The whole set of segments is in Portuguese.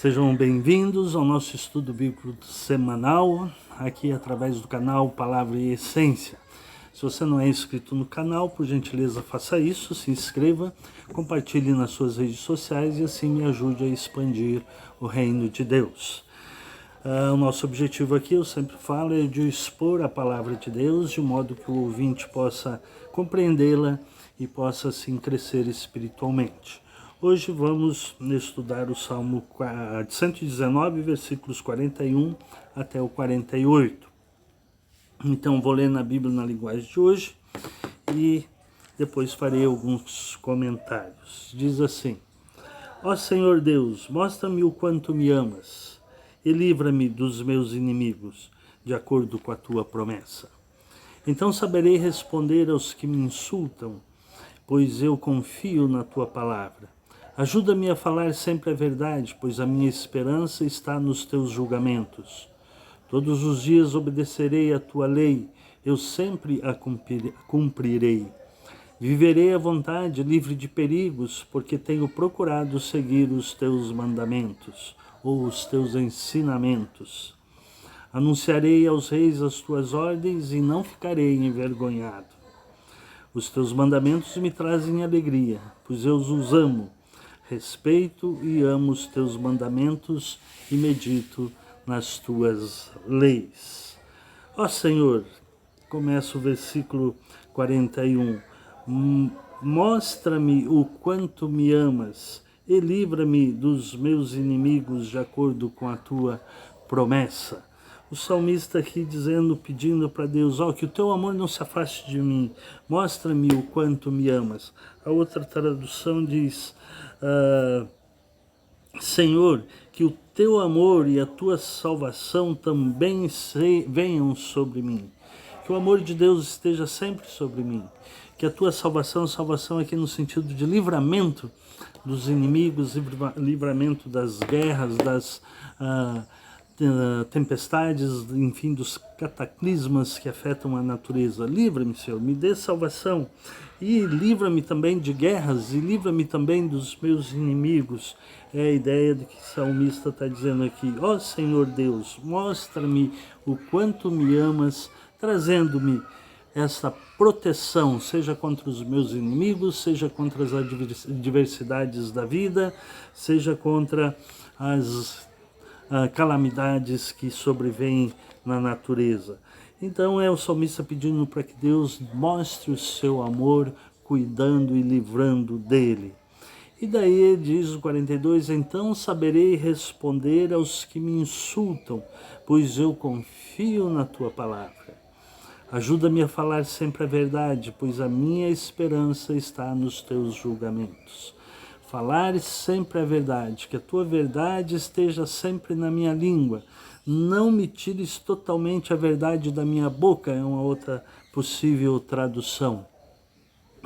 Sejam bem-vindos ao nosso estudo bíblico semanal, aqui através do canal Palavra e Essência. Se você não é inscrito no canal, por gentileza faça isso, se inscreva, compartilhe nas suas redes sociais e assim me ajude a expandir o reino de Deus. O nosso objetivo aqui, eu sempre falo, é de expor a Palavra de Deus de modo que o ouvinte possa compreendê-la e possa assim crescer espiritualmente. Hoje vamos estudar o Salmo 119, versículos 41 até o 48. Então vou ler na Bíblia na linguagem de hoje e depois farei alguns comentários. Diz assim: Ó Senhor Deus, mostra-me o quanto me amas e livra-me dos meus inimigos, de acordo com a tua promessa. Então saberei responder aos que me insultam, pois eu confio na tua palavra. Ajuda-me a falar sempre a verdade, pois a minha esperança está nos teus julgamentos. Todos os dias obedecerei a tua lei, eu sempre a cumprirei. Viverei à vontade, livre de perigos, porque tenho procurado seguir os teus mandamentos, ou os teus ensinamentos. Anunciarei aos reis as tuas ordens e não ficarei envergonhado. Os teus mandamentos me trazem alegria, pois eu os amo. Respeito e amo os teus mandamentos e medito nas tuas leis. Ó Senhor, começa o versículo 41. Mostra-me o quanto me amas e livra-me dos meus inimigos de acordo com a tua promessa. O salmista aqui pedindo para Deus, que o teu amor não se afaste de mim, mostra-me o quanto me amas. A outra tradução diz, Senhor, que o teu amor e a tua salvação também venham sobre mim. Que o amor de Deus esteja sempre sobre mim. Que a tua salvação aqui no sentido de livramento dos inimigos, livramento das guerras, das tempestades, enfim, dos cataclismas que afetam a natureza. Livra-me, Senhor, me dê salvação e livra-me também de guerras e livra-me também dos meus inimigos. É a ideia do que o salmista está dizendo aqui. Ó Senhor Deus, mostra-me o quanto me amas, trazendo-me essa proteção, seja contra os meus inimigos, seja contra as adversidades da vida, seja contra as calamidades que sobrevêm na natureza. Então é o salmista pedindo para que Deus mostre o seu amor, cuidando e livrando dele. E daí diz o 42, então saberei responder aos que me insultam, pois eu confio na tua palavra. Ajuda-me a falar sempre a verdade, pois a minha esperança está nos teus julgamentos. Falar sempre a verdade, que a tua verdade esteja sempre na minha língua. Não me tires totalmente a verdade da minha boca, é uma outra possível tradução.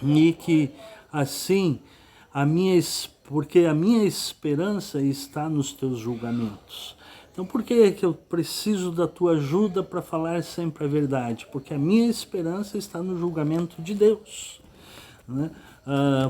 E que assim, porque a minha esperança está nos teus julgamentos. Então por que eu preciso da tua ajuda para falar sempre a verdade? Porque a minha esperança está no julgamento de Deus, né?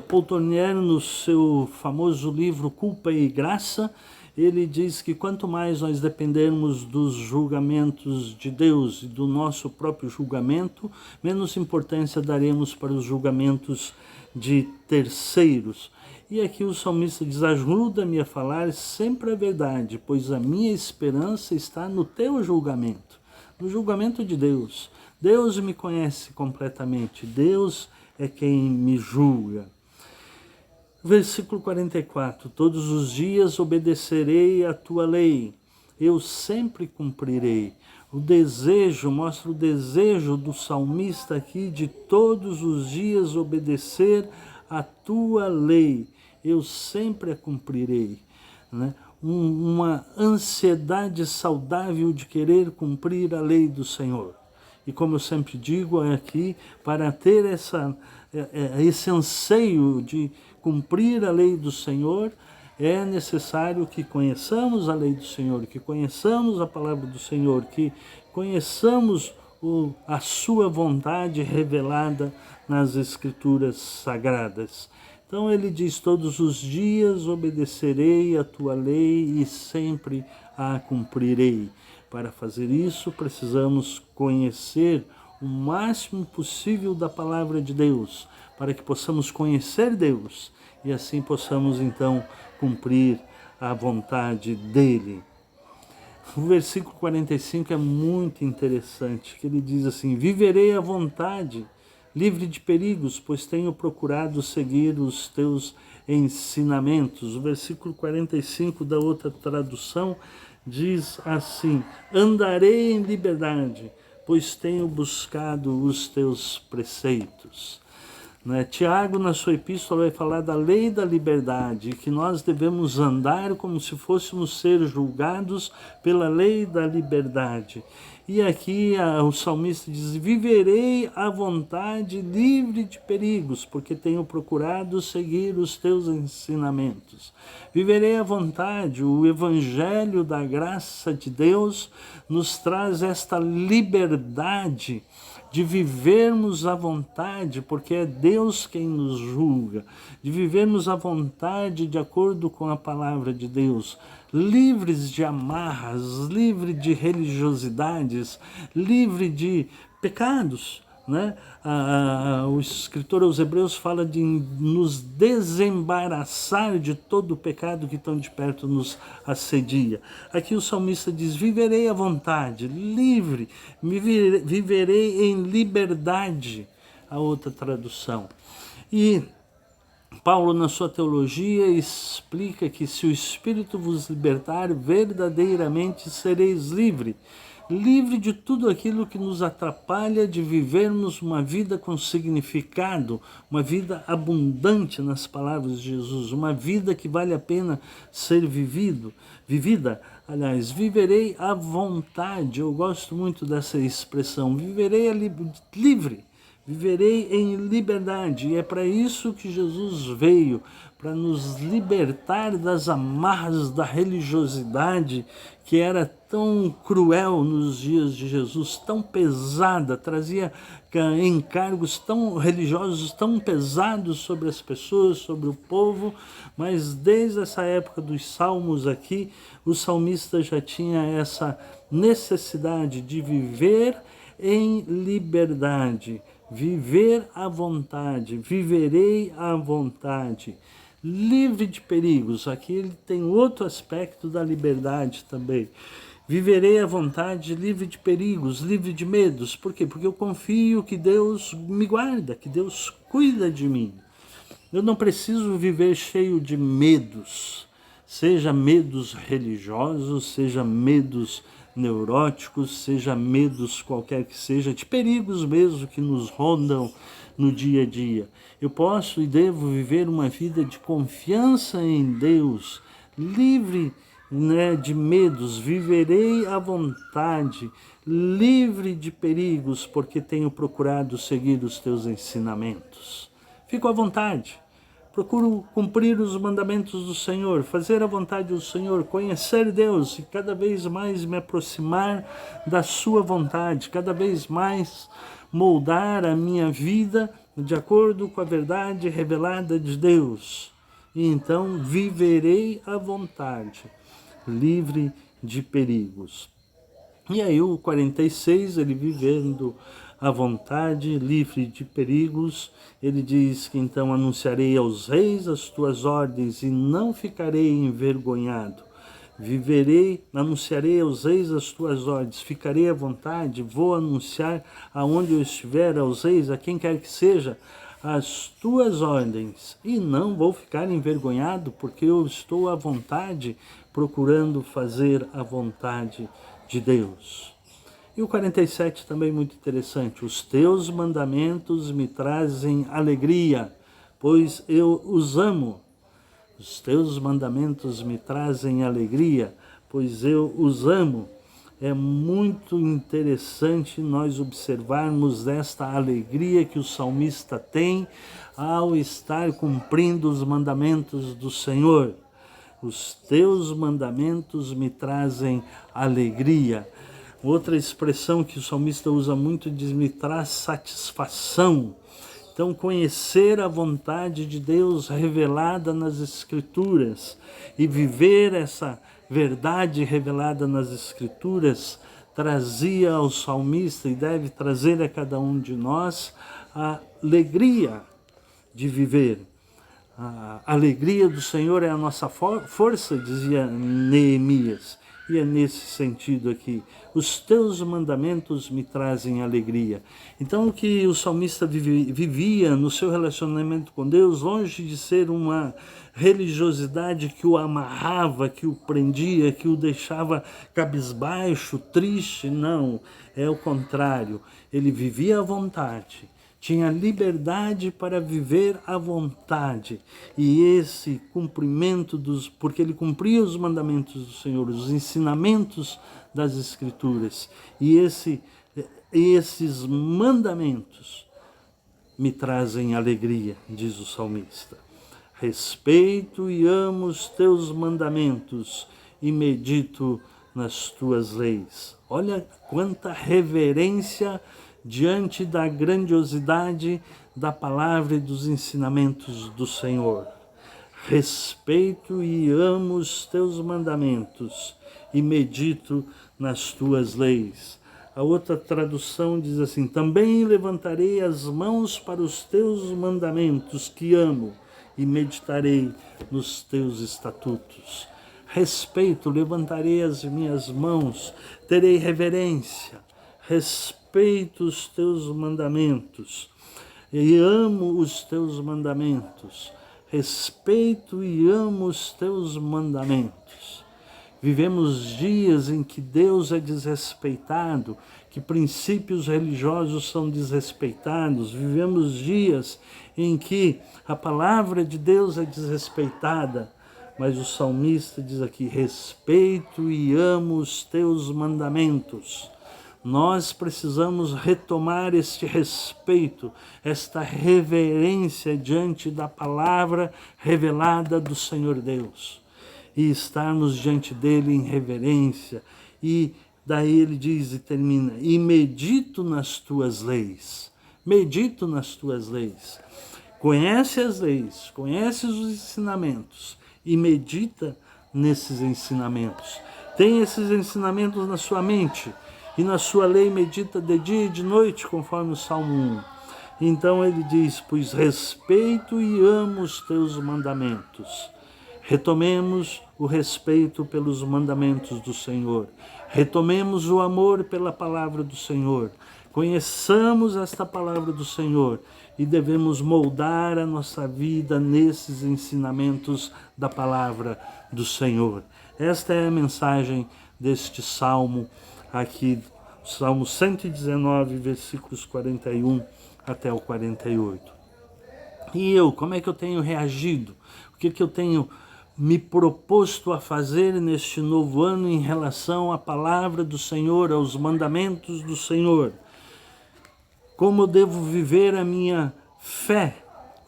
Paul Tournier, no seu famoso livro Culpa e Graça, ele diz que quanto mais nós dependermos dos julgamentos de Deus e do nosso próprio julgamento, menos importância daremos para os julgamentos de terceiros. E aqui o salmista diz, ajuda-me a falar sempre a verdade, pois a minha esperança está no teu julgamento, no julgamento de Deus. Deus me conhece completamente, Deus é quem me julga. Versículo 44, todos os dias obedecerei a tua lei, eu sempre cumprirei. Mostra o desejo do salmista aqui de todos os dias obedecer a tua lei, eu sempre a cumprirei, né? Uma ansiedade saudável de querer cumprir a lei do Senhor. E como eu sempre digo aqui, para ter esse anseio de cumprir a lei do Senhor, é necessário que conheçamos a lei do Senhor, que conheçamos a palavra do Senhor, que conheçamos a sua vontade revelada nas Escrituras Sagradas. Então ele diz, todos os dias obedecerei a tua lei e sempre a cumprirei. Para fazer isso, precisamos conhecer o máximo possível da palavra de Deus, para que possamos conhecer Deus e assim possamos então cumprir a vontade dele. O versículo 45 é muito interessante, que ele diz assim, viverei à vontade, livre de perigos, pois tenho procurado seguir os teus ensinamentos. O versículo 45 da outra tradução diz assim, andarei em liberdade, pois tenho buscado os teus preceitos. Tiago, na sua epístola, vai falar da lei da liberdade, que nós devemos andar como se fôssemos ser julgados pela lei da liberdade. E aqui o salmista diz, viverei à vontade, livre de perigos, porque tenho procurado seguir os teus ensinamentos. Viverei à vontade, o evangelho da graça de Deus nos traz esta liberdade de vivermos à vontade, porque é Deus quem nos julga, de vivermos à vontade de acordo com a palavra de Deus, livres de amarras, livre de religiosidades, livre de pecados. O escritor aos Hebreus fala de nos desembaraçar de todo o pecado que tão de perto nos assedia. Aqui o salmista diz, viverei à vontade, livre, viverei em liberdade, a outra tradução. E Paulo, na sua teologia, explica que se o Espírito vos libertar, verdadeiramente sereis livre de tudo aquilo que nos atrapalha de vivermos uma vida com significado, uma vida abundante nas palavras de Jesus, uma vida que vale a pena ser vivida. Aliás, viverei à vontade, eu gosto muito dessa expressão, viverei livre. Viverei em liberdade, e é para isso que Jesus veio, para nos libertar das amarras da religiosidade que era tão cruel nos dias de Jesus, tão pesada, trazia encargos tão religiosos, tão pesados sobre as pessoas, sobre o povo, mas desde essa época dos salmos aqui, o salmista já tinha essa necessidade de viver em liberdade, viver à vontade, viverei à vontade, livre de perigos. Aqui ele tem outro aspecto da liberdade também. Viverei à vontade, livre de perigos, livre de medos. Por quê? Porque eu confio que Deus me guarda, que Deus cuida de mim. Eu não preciso viver cheio de medos, seja medos religiosos, seja medos neuróticos, seja medos qualquer que seja, de perigos mesmo que nos rondam no dia a dia. Eu posso e devo viver uma vida de confiança em Deus, livre de medos, viverei à vontade, livre de perigos, porque tenho procurado seguir os teus ensinamentos. Fico à vontade. Procuro cumprir os mandamentos do Senhor, fazer a vontade do Senhor, conhecer Deus e cada vez mais me aproximar da sua vontade, cada vez mais moldar a minha vida de acordo com a verdade revelada de Deus. E então viverei à vontade, livre de perigos. E aí o 46, ele vivendo à vontade, livre de perigos, ele diz que então anunciarei aos reis as tuas ordens e não ficarei envergonhado. Anunciarei aos reis as tuas ordens, ficarei à vontade, vou anunciar aonde eu estiver aos reis, a quem quer que seja, as tuas ordens, e não vou ficar envergonhado, porque eu estou à vontade, procurando fazer a vontade de Deus. E o 47 também muito interessante. Os teus mandamentos me trazem alegria, pois eu os amo. Os teus mandamentos me trazem alegria, pois eu os amo. É muito interessante nós observarmos esta alegria que o salmista tem ao estar cumprindo os mandamentos do Senhor. Os teus mandamentos me trazem alegria. Outra expressão que o salmista usa muito diz, me traz satisfação. Então, conhecer a vontade de Deus revelada nas Escrituras e viver essa verdade revelada nas Escrituras trazia ao salmista e deve trazer a cada um de nós a alegria de viver. A alegria do Senhor é a nossa força, dizia Neemias. E é nesse sentido aqui, os teus mandamentos me trazem alegria. Então o que o salmista vivia no seu relacionamento com Deus, longe de ser uma religiosidade que o amarrava, que o prendia, que o deixava cabisbaixo, triste, não, é o contrário. Ele vivia à vontade, tinha liberdade para viver à vontade. E esse cumprimento porque ele cumpria os mandamentos do Senhor, os ensinamentos das Escrituras. E esses mandamentos me trazem alegria, diz o salmista. Respeito e amo os teus mandamentos e medito nas tuas leis. Olha quanta reverência diante da grandiosidade da palavra e dos ensinamentos do Senhor. Respeito e amo os teus mandamentos e medito nas tuas leis. A outra tradução diz assim: também levantarei as mãos para os teus mandamentos que amo e meditarei nos teus estatutos. Respeito, levantarei as minhas mãos, terei reverência, respeito os teus mandamentos e amo os teus mandamentos. Respeito e amo os teus mandamentos. Vivemos dias em que Deus é desrespeitado, que princípios religiosos são desrespeitados. Vivemos dias em que a palavra de Deus é desrespeitada. Mas o salmista diz aqui: respeito e amo os teus mandamentos. Nós precisamos retomar este respeito, esta reverência diante da palavra revelada do Senhor Deus. E estarmos diante dele em reverência. E daí ele diz e termina: e medito nas tuas leis. Medito nas tuas leis. Conhece as leis, conhece os ensinamentos e medita nesses ensinamentos. Tem esses ensinamentos na sua mente e na sua lei medita de dia e de noite, conforme o Salmo 1. Então ele diz: pois respeito e amo os teus mandamentos. Retomemos o respeito pelos mandamentos do Senhor. Retomemos o amor pela palavra do Senhor. Conheçamos esta palavra do Senhor e devemos moldar a nossa vida nesses ensinamentos da palavra do Senhor. Esta é a mensagem deste salmo aqui, Salmo 119, versículos 41 até o 48. E eu, como é que eu tenho reagido? O que eu tenho me proposto a fazer neste novo ano em relação à palavra do Senhor, aos mandamentos do Senhor? Como eu devo viver a minha fé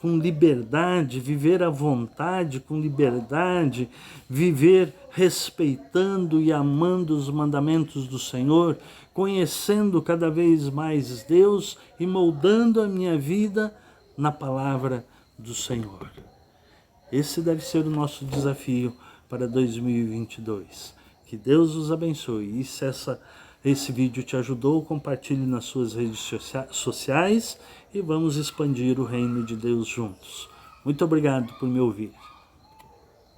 com liberdade, viver à vontade com liberdade, viver respeitando e amando os mandamentos do Senhor, conhecendo cada vez mais Deus e moldando a minha vida na palavra do Senhor. Esse deve ser o nosso desafio para 2022. Que Deus os abençoe. E se esse vídeo te ajudou, compartilhe nas suas redes sociais e vamos expandir o reino de Deus juntos. Muito obrigado por me ouvir.